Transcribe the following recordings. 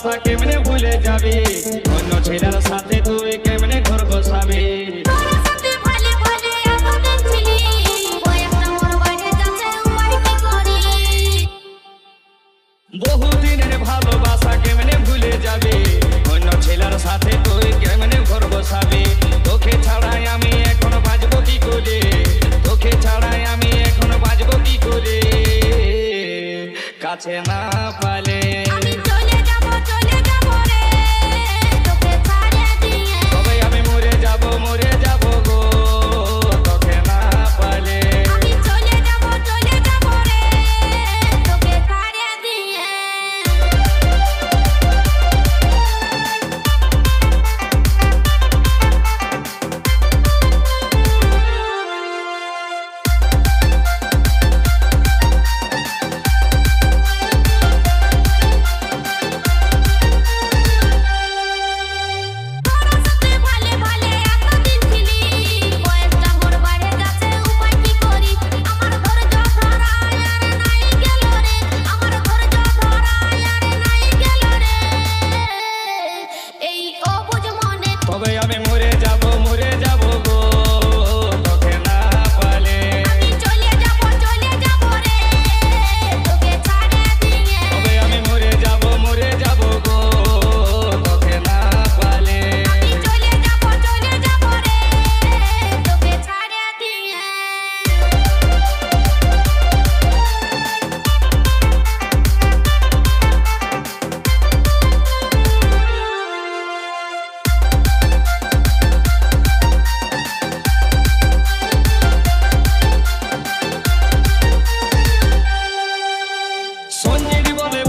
ভালোবাসা কেমনে ভুলে যাবি অন্য ছেলের সাথে তুই কেমনে ঘর বসাবি বহুদিনের ভালোবাসা কেমনে ভুলে যাবি অন্য ছেলের সাথে তুই কেমনে ঘর বসাবি তোকে ছাড়াই আমি এখন বাঁচবো কি করে তোকে ছাড়াই আমি এখন বাঁচবো কি করে কাছে না পালে তবে আমি মরে যাব গো তোকে না পালে তবে আমি মরে যাব গো তোকে না পালে তবে আমি মরে যাব গো তোকে না পালে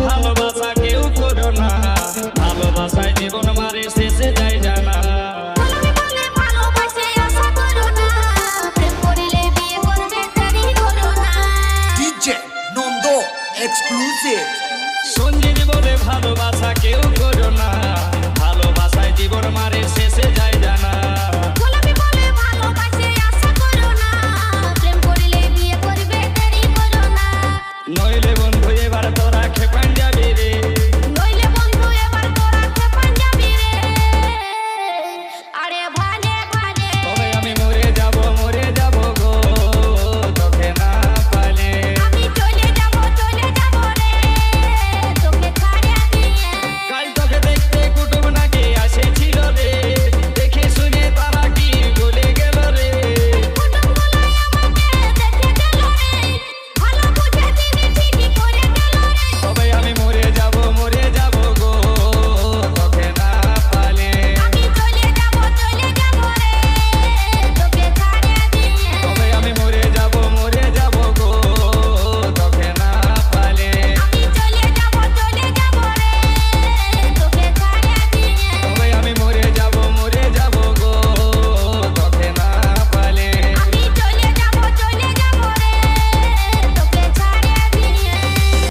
ভালোবাসা কেউ করো না ভালোবাসায় জীবন মারে শেষে যায় জানা DJ Nondo exclusive